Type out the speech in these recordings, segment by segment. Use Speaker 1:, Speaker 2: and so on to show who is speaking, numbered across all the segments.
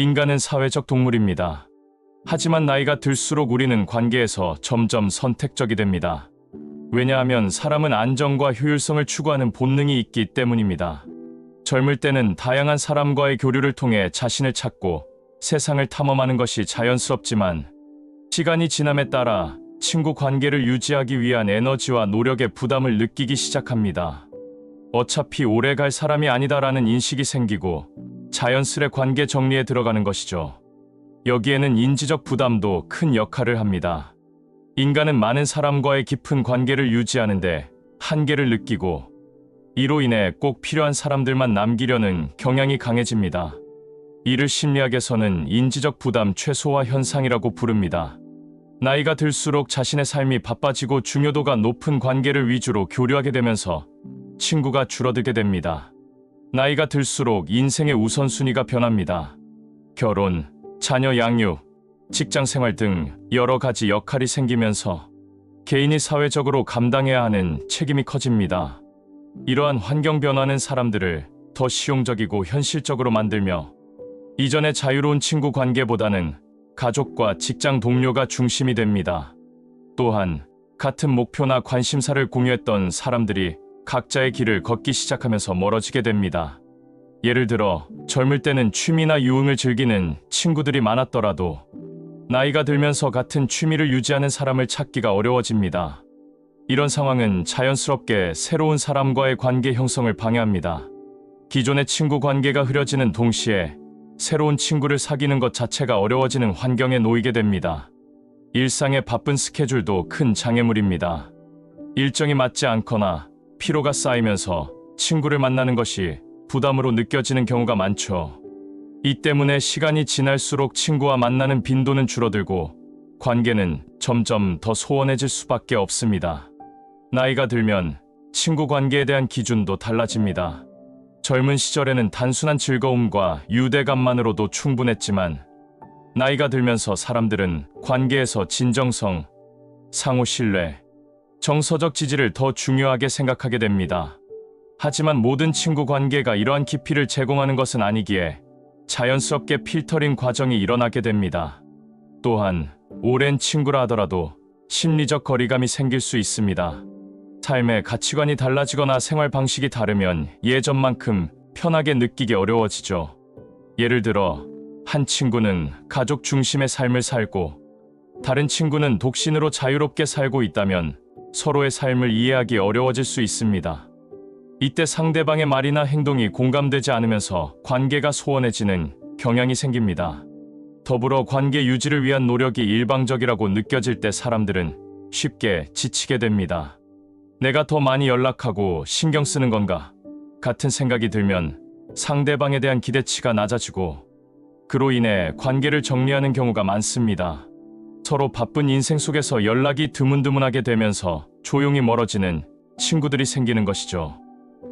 Speaker 1: 인간은 사회적 동물입니다. 하지만 나이가 들수록 우리는 관계에서 점점 선택적이 됩니다. 왜냐하면 사람은 안정과 효율성을 추구하는 본능이 있기 때문입니다. 젊을 때는 다양한 사람과의 교류를 통해 자신을 찾고 세상을 탐험하는 것이 자연스럽지만 시간이 지남에 따라 친구 관계를 유지하기 위한 에너지와 노력의 부담을 느끼기 시작합니다. 어차피 오래 갈 사람이 아니다라는 인식이 생기고 자연스레 관계 정리에 들어가는 것이죠. 여기에는 인지적 부담도 큰 역할을 합니다. 인간은 많은 사람과의 깊은 관계를 유지하는데 한계를 느끼고 이로 인해 꼭 필요한 사람들만 남기려는 경향이 강해집니다. 이를 심리학에서는 인지적 부담 최소화 현상이라고 부릅니다. 나이가 들수록 자신의 삶이 바빠지고 중요도가 높은 관계를 위주로 교류하게 되면서 친구가 줄어들게 됩니다. 나이가 들수록 인생의 우선순위가 변합니다. 결혼, 자녀 양육, 직장 생활 등 여러 가지 역할이 생기면서 개인이 사회적으로 감당해야 하는 책임이 커집니다. 이러한 환경 변화는 사람들을 더 실용적이고 현실적으로 만들며 이전의 자유로운 친구 관계보다는 가족과 직장 동료가 중심이 됩니다. 또한 같은 목표나 관심사를 공유했던 사람들이 각자의 길을 걷기 시작하면서 멀어지게 됩니다. 예를 들어 젊을 때는 취미나 유흥을 즐기는 친구들이 많았더라도 나이가 들면서 같은 취미를 유지하는 사람을 찾기가 어려워집니다. 이런 상황은 자연스럽게 새로운 사람과의 관계 형성을 방해합니다. 기존의 친구 관계가 흐려지는 동시에 새로운 친구를 사귀는 것 자체가 어려워지는 환경에 놓이게 됩니다. 일상의 바쁜 스케줄도 큰 장애물입니다. 일정이 맞지 않거나 피로가 쌓이면서 친구를 만나는 것이 부담으로 느껴지는 경우가 많죠. 이 때문에 시간이 지날수록 친구와 만나는 빈도는 줄어들고 관계는 점점 더 소원해질 수밖에 없습니다. 나이가 들면 친구 관계에 대한 기준도 달라집니다. 젊은 시절에는 단순한 즐거움과 유대감만으로도 충분했지만 나이가 들면서 사람들은 관계에서 진정성, 상호 신뢰, 정서적 지지를 더 중요하게 생각하게 됩니다. 하지만 모든 친구 관계가 이러한 깊이를 제공하는 것은 아니기에 자연스럽게 필터링 과정이 일어나게 됩니다. 또한 오랜 친구라 하더라도 심리적 거리감이 생길 수 있습니다. 삶의 가치관이 달라지거나 생활 방식이 다르면 예전만큼 편하게 느끼기 어려워지죠. 예를 들어 한 친구는 가족 중심의 삶을 살고 다른 친구는 독신으로 자유롭게 살고 있다면 서로의 삶을 이해하기 어려워질 수 있습니다. 이때 상대방의 말이나 행동이 공감되지 않으면서 관계가 소원해지는 경향이 생깁니다. 더불어 관계 유지를 위한 노력이 일방적이라고 느껴질 때 사람들은 쉽게 지치게 됩니다. 내가 더 많이 연락하고 신경 쓰는 건가? 같은 생각이 들면 상대방에 대한 기대치가 낮아지고 그로 인해 관계를 정리하는 경우가 많습니다. 서로 바쁜 인생 속에서 연락이 드문드문하게 되면서 조용히 멀어지는 친구들이 생기는 것이죠.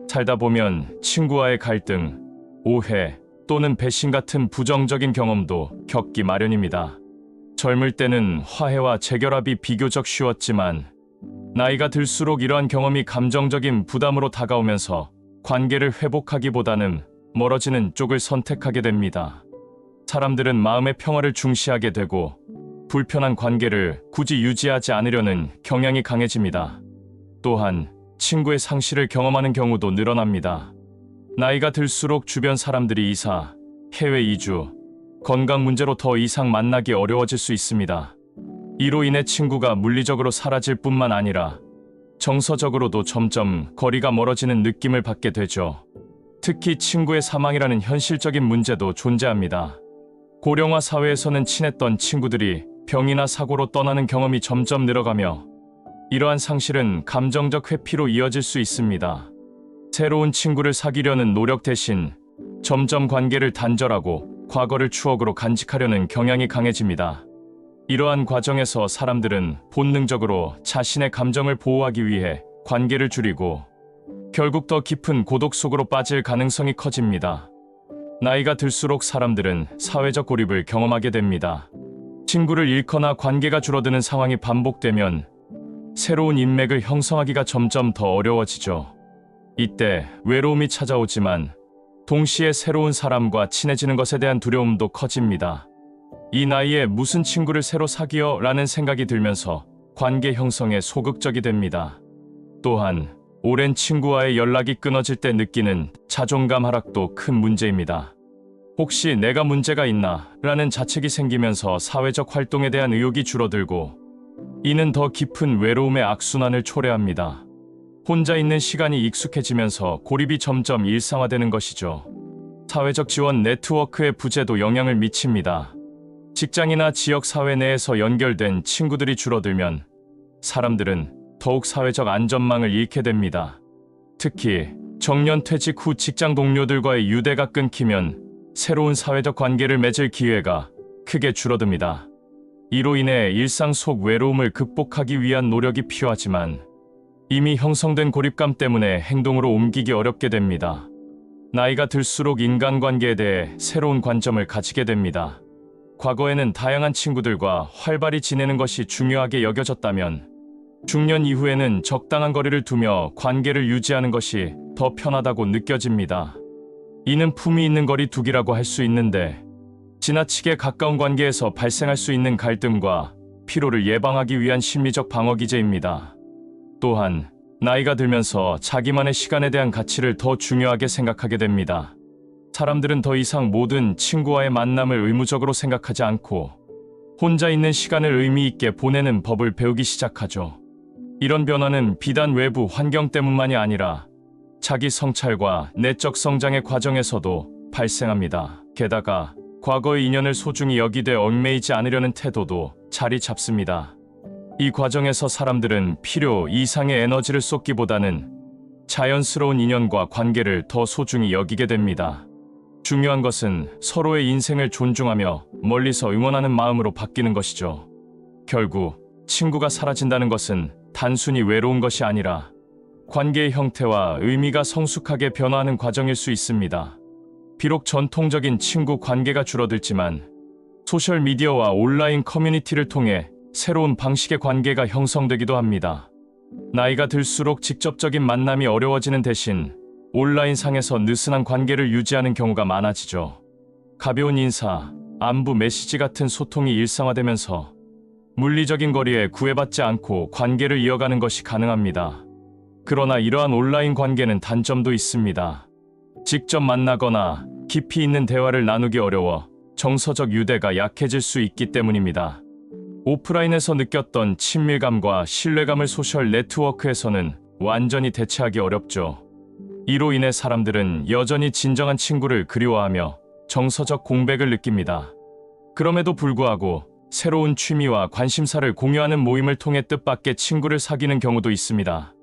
Speaker 1: 살다 보면 친구와의 갈등, 오해 또는 배신 같은 부정적인 경험도 겪기 마련입니다. 젊을 때는 화해와 재결합이 비교적 쉬웠지만 나이가 들수록 이러한 경험이 감정적인 부담으로 다가오면서 관계를 회복하기보다는 멀어지는 쪽을 선택하게 됩니다. 사람들은 마음의 평화를 중시하게 되고 불편한 관계를 굳이 유지하지 않으려는 경향이 강해집니다. 또한 친구의 상실을 경험하는 경우도 늘어납니다. 나이가 들수록 주변 사람들이 이사, 해외 이주, 건강 문제로 더 이상 만나기 어려워질 수 있습니다. 이로 인해 친구가 물리적으로 사라질 뿐만 아니라 정서적으로도 점점 거리가 멀어지는 느낌을 받게 되죠. 특히 친구의 사망이라는 현실적인 문제도 존재합니다. 고령화 사회에서는 친했던 친구들이 병이나 사고로 떠나는 경험이 점점 늘어가며 이러한 상실은 감정적 회피로 이어질 수 있습니다. 새로운 친구를 사귀려는 노력 대신 점점 관계를 단절하고 과거를 추억으로 간직하려는 경향이 강해집니다. 이러한 과정에서 사람들은 본능적으로 자신의 감정을 보호하기 위해 관계를 줄이고 결국 더 깊은 고독 속으로 빠질 가능성이 커집니다. 나이가 들수록 사람들은 사회적 고립을 경험하게 됩니다. 친구를 잃거나 관계가 줄어드는 상황이 반복되면 새로운 인맥을 형성하기가 점점 더 어려워지죠. 이때 외로움이 찾아오지만 동시에 새로운 사람과 친해지는 것에 대한 두려움도 커집니다. 이 나이에 무슨 친구를 새로 사귀어? 라는 생각이 들면서 관계 형성에 소극적이 됩니다. 또한 오랜 친구와의 연락이 끊어질 때 느끼는 자존감 하락도 큰 문제입니다. 혹시 내가 문제가 있나? 라는 자책이 생기면서 사회적 활동에 대한 의욕이 줄어들고, 이는 더 깊은 외로움의 악순환을 초래합니다. 혼자 있는 시간이 익숙해지면서 고립이 점점 일상화되는 것이죠. 사회적 지원 네트워크의 부재도 영향을 미칩니다. 직장이나 지역 사회 내에서 연결된 친구들이 줄어들면 사람들은 더욱 사회적 안전망을 잃게 됩니다. 특히 정년 퇴직 후 직장 동료들과의 유대가 끊기면 새로운 사회적 관계를 맺을 기회가 크게 줄어듭니다. 이로 인해 일상 속 외로움을 극복하기 위한 노력이 필요하지만 이미 형성된 고립감 때문에 행동으로 옮기기 어렵게 됩니다. 나이가 들수록 인간관계에 대해 새로운 관점을 가지게 됩니다. 과거에는 다양한 친구들과 활발히 지내는 것이 중요하게 여겨졌다면 중년 이후에는 적당한 거리를 두며 관계를 유지하는 것이 더 편하다고 느껴집니다. 이는 품위 있는 거리 두기라고 할 수 있는데, 지나치게 가까운 관계에서 발생할 수 있는 갈등과 피로를 예방하기 위한 심리적 방어 기제입니다. 또한 나이가 들면서 자기만의 시간에 대한 가치를 더 중요하게 생각하게 됩니다. 사람들은 더 이상 모든 친구와의 만남을 의무적으로 생각하지 않고 혼자 있는 시간을 의미 있게 보내는 법을 배우기 시작하죠. 이런 변화는 비단 외부 환경 때문만이 아니라 자기 성찰과 내적 성장의 과정에서도 발생합니다. 게다가 과거의 인연을 소중히 여기되 얽매이지 않으려는 태도도 자리 잡습니다. 이 과정에서 사람들은 필요 이상의 에너지를 쏟기보다는 자연스러운 인연과 관계를 더 소중히 여기게 됩니다. 중요한 것은 서로의 인생을 존중하며 멀리서 응원하는 마음으로 바뀌는 것이죠. 결국 친구가 사라진다는 것은 단순히 외로운 것이 아니라 관계의 형태와 의미가 성숙하게 변화하는 과정일 수 있습니다. 비록 전통적인 친구 관계가 줄어들지만 소셜미디어와 온라인 커뮤니티를 통해 새로운 방식의 관계가 형성되기도 합니다. 나이가 들수록 직접적인 만남이 어려워지는 대신 온라인상에서 느슨한 관계를 유지하는 경우가 많아지죠. 가벼운 인사, 안부 메시지 같은 소통이 일상화되면서 물리적인 거리에 구애받지 않고 관계를 이어가는 것이 가능합니다. 그러나 이러한 온라인 관계는 단점도 있습니다. 직접 만나거나 깊이 있는 대화를 나누기 어려워 정서적 유대가 약해질 수 있기 때문입니다. 오프라인에서 느꼈던 친밀감과 신뢰감을 소셜 네트워크에서는 완전히 대체하기 어렵죠. 이로 인해 사람들은 여전히 진정한 친구를 그리워하며 정서적 공백을 느낍니다. 그럼에도 불구하고 새로운 취미와 관심사를 공유하는 모임을 통해 뜻밖의 친구를 사귀는 경우도 있습니다.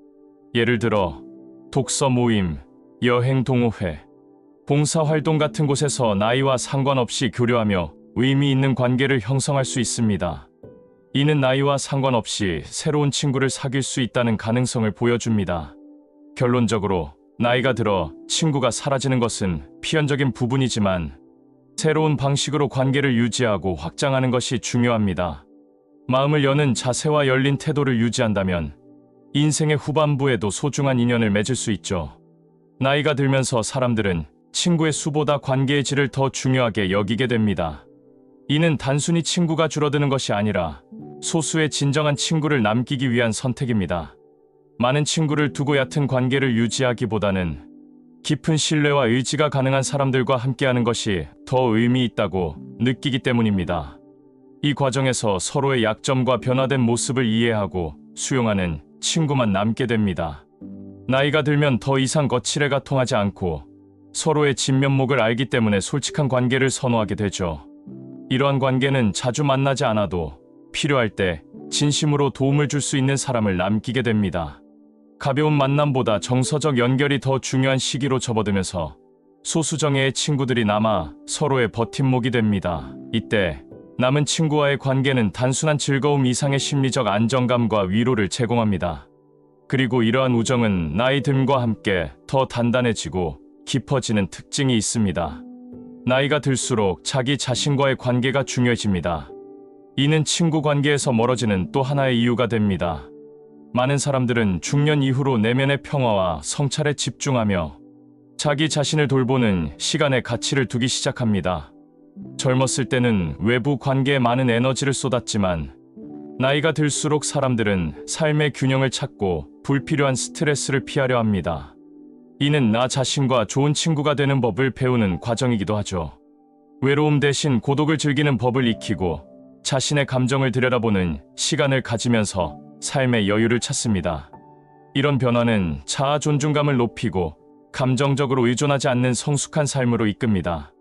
Speaker 1: 예를 들어 독서 모임, 여행 동호회, 봉사활동 같은 곳에서 나이와 상관없이 교류하며 의미 있는 관계를 형성할 수 있습니다. 이는 나이와 상관없이 새로운 친구를 사귈 수 있다는 가능성을 보여줍니다. 결론적으로 나이가 들어 친구가 사라지는 것은 필연적인 부분이지만 새로운 방식으로 관계를 유지하고 확장하는 것이 중요합니다. 마음을 여는 자세와 열린 태도를 유지한다면 인생의 후반부에도 소중한 인연을 맺을 수 있죠. 나이가 들면서 사람들은 친구의 수보다 관계의 질을 더 중요하게 여기게 됩니다. 이는 단순히 친구가 줄어드는 것이 아니라 소수의 진정한 친구를 남기기 위한 선택입니다. 많은 친구를 두고 얕은 관계를 유지하기보다는 깊은 신뢰와 의지가 가능한 사람들과 함께하는 것이 더 의미 있다고 느끼기 때문입니다. 이 과정에서 서로의 약점과 변화된 모습을 이해하고 수용하는 친구만 남게 됩니다. 나이가 들면 더 이상 거칠애가 통하지 않고 서로의 진면목을 알기 때문에 솔직한 관계를 선호하게 되죠. 이러한 관계는 자주 만나지 않아도 필요할 때 진심으로 도움을 줄 수 있는 사람을 남기게 됩니다. 가벼운 만남보다 정서적 연결이 더 중요한 시기로 접어들면서 소수정예의 친구들이 남아 서로의 버팀목이 됩니다. 이때 남은 친구와의 관계는 단순한 즐거움 이상의 심리적 안정감과 위로를 제공합니다. 그리고 이러한 우정은 나이 듦과 함께 더 단단해지고 깊어지는 특징이 있습니다. 나이가 들수록 자기 자신과의 관계가 중요해집니다. 이는 친구 관계에서 멀어지는 또 하나의 이유가 됩니다. 많은 사람들은 중년 이후로 내면의 평화와 성찰에 집중하며 자기 자신을 돌보는 시간에 가치를 두기 시작합니다. 젊었을 때는 외부 관계에 많은 에너지를 쏟았지만 나이가 들수록 사람들은 삶의 균형을 찾고 불필요한 스트레스를 피하려 합니다. 이는 나 자신과 좋은 친구가 되는 법을 배우는 과정이기도 하죠. 외로움 대신 고독을 즐기는 법을 익히고 자신의 감정을 들여다보는 시간을 가지면서 삶의 여유를 찾습니다. 이런 변화는 자아 존중감을 높이고 감정적으로 의존하지 않는 성숙한 삶으로 이끕니다.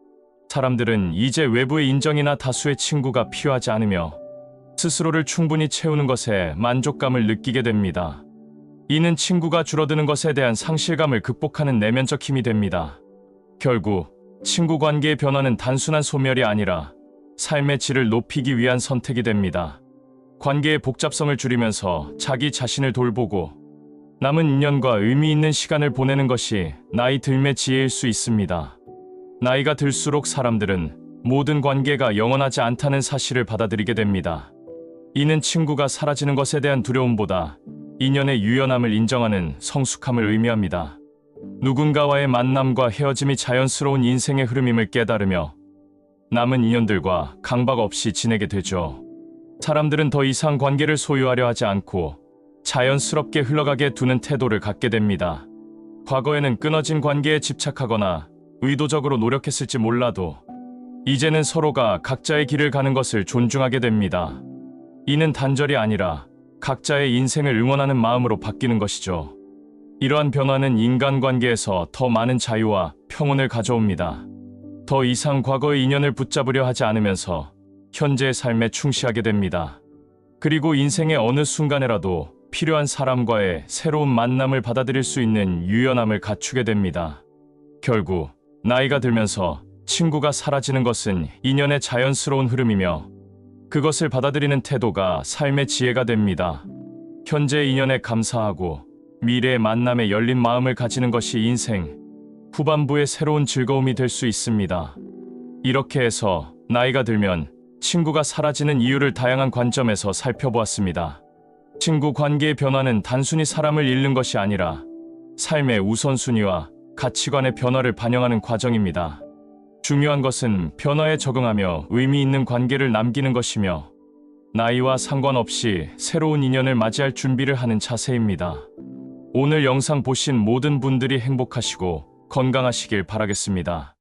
Speaker 1: 사람들은 이제 외부의 인정이나 다수의 친구가 필요하지 않으며 스스로를 충분히 채우는 것에 만족감을 느끼게 됩니다. 이는 친구가 줄어드는 것에 대한 상실감을 극복하는 내면적 힘이 됩니다. 결국 친구 관계의 변화는 단순한 소멸이 아니라 삶의 질을 높이기 위한 선택이 됩니다. 관계의 복잡성을 줄이면서 자기 자신을 돌보고 남은 인연과 의미 있는 시간을 보내는 것이 나이 들매 지혜일 수 있습니다. 나이가 들수록 사람들은 모든 관계가 영원하지 않다는 사실을 받아들이게 됩니다. 이는 친구가 사라지는 것에 대한 두려움보다 인연의 유연함을 인정하는 성숙함을 의미합니다. 누군가와의 만남과 헤어짐이 자연스러운 인생의 흐름임을 깨달으며 남은 인연들과 강박 없이 지내게 되죠. 사람들은 더 이상 관계를 소유하려 하지 않고 자연스럽게 흘러가게 두는 태도를 갖게 됩니다. 과거에는 끊어진 관계에 집착하거나 의도적으로 노력했을지 몰라도 이제는 서로가 각자의 길을 가는 것을 존중하게 됩니다. 이는 단절이 아니라 각자의 인생을 응원하는 마음으로 바뀌는 것이죠. 이러한 변화는 인간관계에서 더 많은 자유와 평온을 가져옵니다. 더 이상 과거의 인연을 붙잡으려 하지 않으면서 현재의 삶에 충실하게 됩니다. 그리고 인생의 어느 순간에라도 필요한 사람과의 새로운 만남을 받아들일 수 있는 유연함을 갖추게 됩니다. 결국 나이가 들면서 친구가 사라지는 것은 인연의 자연스러운 흐름이며 그것을 받아들이는 태도가 삶의 지혜가 됩니다. 현재의 인연에 감사하고 미래의 만남에 열린 마음을 가지는 것이 인생 후반부의 새로운 즐거움이 될 수 있습니다. 이렇게 해서 나이가 들면 친구가 사라지는 이유를 다양한 관점에서 살펴보았습니다. 친구 관계의 변화는 단순히 사람을 잃는 것이 아니라 삶의 우선순위와 가치관의 변화를 반영하는 과정입니다. 중요한 것은 변화에 적응하며 의미 있는 관계를 남기는 것이며 나이와 상관없이 새로운 인연을 맞이할 준비를 하는 자세입니다. 오늘 영상 보신 모든 분들이 행복하시고 건강하시길 바라겠습니다.